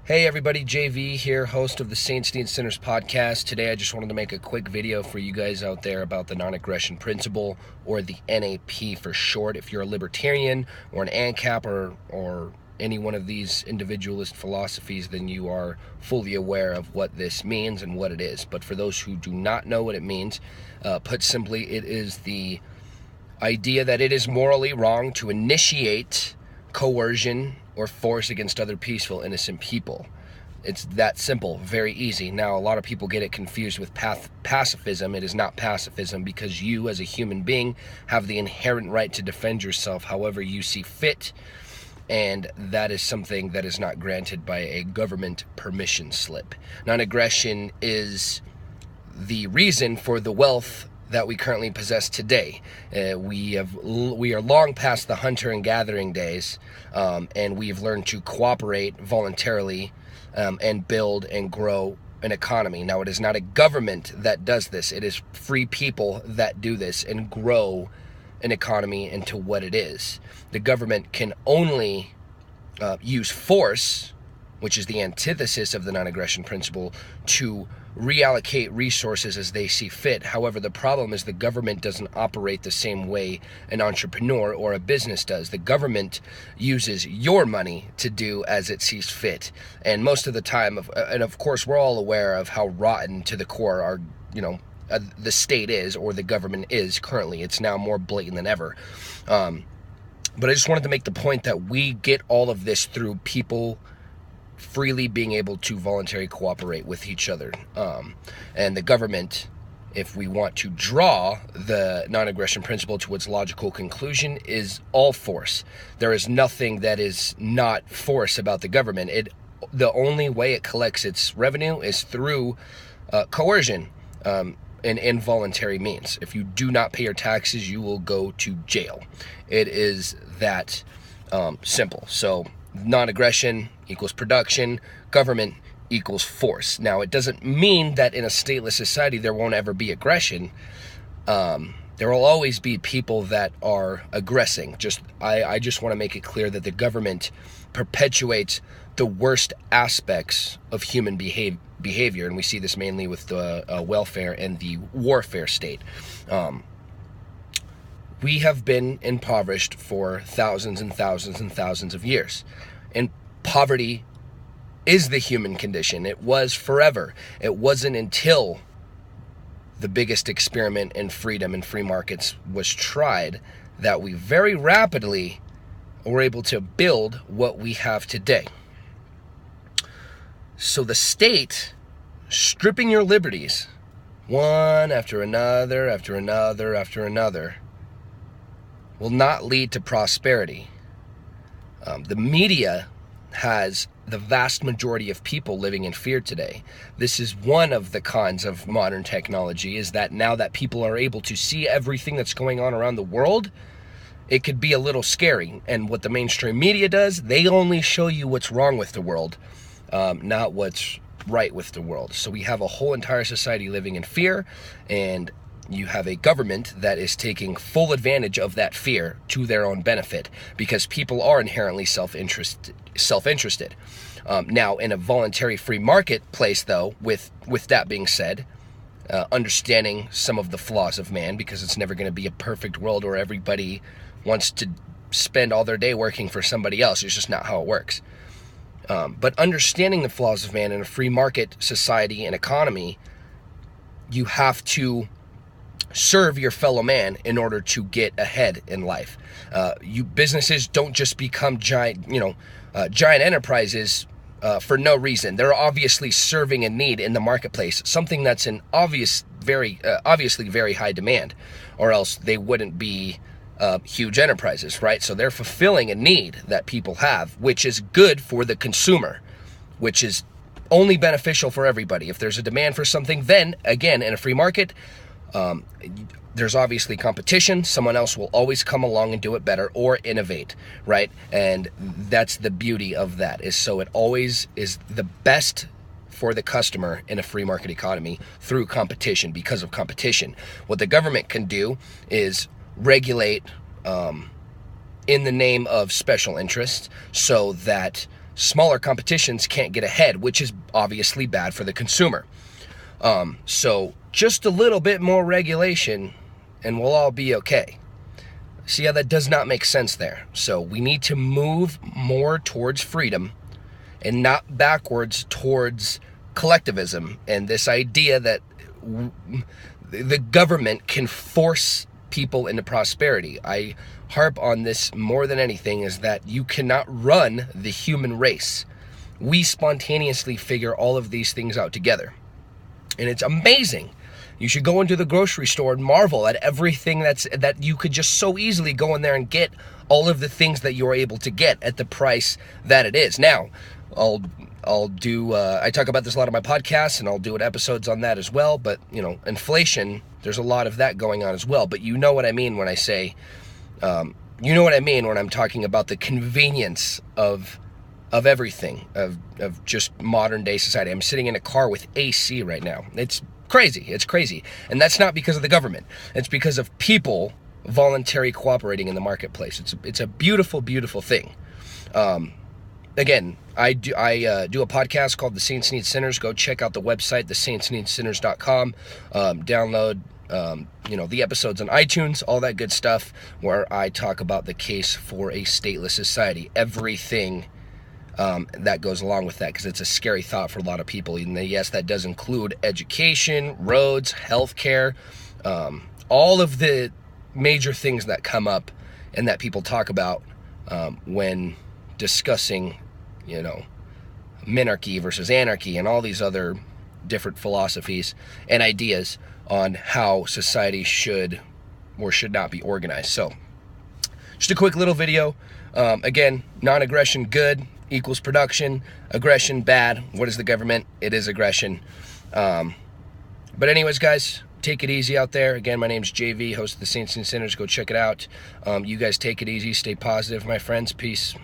Hey everybody, JV here, host of the Saints Need Sinners podcast. Today I just wanted to make a quick video for you guys out there about the non-aggression principle, or the NAP for short. If you're a libertarian or an ANCAP or any one of these individualist philosophies, then you are fully aware of what this means and what it is. But for those who do not know what it means, put simply, it is the idea that it is morally wrong to initiate coercion or force against other peaceful, innocent people. It's that simple, very easy. Now, a lot of people get it confused with pacifism. It is not pacifism, because you as a human being have the inherent right to defend yourself however you see fit, and that is something that is not granted by a government permission slip. Non-aggression is the reason for the wealth that we currently possess today. We are long past the hunter and gathering days, and we've learned to cooperate voluntarily and build and grow an economy. Now, it is not a government that does this. It is free people that do this and grow an economy into what it is. The government can only use force, which is the antithesis of the non-aggression principle, to reallocate resources as they see fit. However, the problem is the government doesn't operate the same way an entrepreneur or a business does. The government uses your money to do as it sees fit. And most of the time, and of course, we're all aware of how rotten to the core our, the state is, or the government is currently. It's now more blatant than ever. But I just wanted to make the point that we get all of this through people freely being able to voluntarily cooperate with each other. And the government, if we want to draw the non-aggression principle to its logical conclusion, is all force. There is nothing that is not force about the government. The only way it collects its revenue is through coercion and involuntary means. If you do not pay your taxes, you will go to jail. It is that simple. So non-aggression equals production, government equals force. Now, it doesn't mean that in a stateless society there won't ever be aggression. There will always be people that are aggressing. I just want to make it clear that the government perpetuates the worst aspects of human behavior, and we see this mainly with the welfare and the warfare state. We have been impoverished for thousands and thousands and thousands of years. And poverty is the human condition. It was forever. It wasn't until the biggest experiment in freedom and free markets was tried that we very rapidly were able to build what we have today. So the state stripping your liberties, one after another, after another, after another, will not lead to prosperity. The media has the vast majority of people living in fear today. This is one of the cons of modern technology, is that now that people are able to see everything that's going on around the world, it could be a little scary. And what the mainstream media does, they only show you what's wrong with the world, not what's right with the world. So we have a whole entire society living in fear, and you have a government that is taking full advantage of that fear to their own benefit, because people are inherently self-interested. Now, in a voluntary free marketplace, though, with that being said, understanding some of the flaws of man, because it's never going to be a perfect world where everybody wants to spend all their day working for somebody else. It's just not how it works. But understanding the flaws of man in a free market society and economy, you have to serve your fellow man in order to get ahead in life. Businesses don't just become giant enterprises for no reason. They're obviously serving a need in the marketplace, something that's in obviously very high demand, or else they wouldn't be huge enterprises, right? So they're fulfilling a need that people have, which is good for the consumer, which is only beneficial for everybody. If there's a demand for something, then again, in a free market, there's obviously competition. Someone else will always come along and do it better or innovate, right? And that's the beauty of that, is so it always is the best for the customer in a free market economy through competition, because of competition. What the government can do is regulate in the name of special interests, so that smaller competitions can't get ahead, which is obviously bad for the consumer. So just a little bit more regulation and we'll all be okay. See how that does not make sense there? So we need to move more towards freedom and not backwards towards collectivism and this idea that the government can force people into prosperity. I harp on this more than anything, is that you cannot run the human race. We spontaneously figure all of these things out together. And it's amazing. You should go into the grocery store and marvel at everything that you could just so easily go in there and get all of the things that you're able to get at the price that it is. Now, I'll do, I talk about this a lot on my podcasts, and I'll do episodes on that as well, but, you know, inflation, there's a lot of that going on as well, but you know what I mean when I say, you know what I mean when I'm talking about the convenience of everything, of just modern day society. I'm sitting in a car with AC right now. It's crazy, and that's not because of the government. It's because of people voluntarily cooperating in the marketplace. It's a beautiful, beautiful thing. Again, I do a podcast called The Saints Need Sinners. Go check out the website, thesaintsneedsinners.com. Download, the episodes on iTunes, all that good stuff, where I talk about the case for a stateless society, everything that goes along with that, because it's a scary thought for a lot of people. And yes, that does include education, roads, healthcare, all of the major things that come up and that people talk about when discussing, minarchy versus anarchy and all these other different philosophies and ideas on how society should or should not be organized. So just a quick little video. Again, non-aggression good equals production, aggression bad. What is the government? It is aggression. But anyways, guys, take it easy out there. Again, my name's JV, host of the Saints and Sinners. Go check it out. You guys take it easy. Stay positive, my friends. Peace.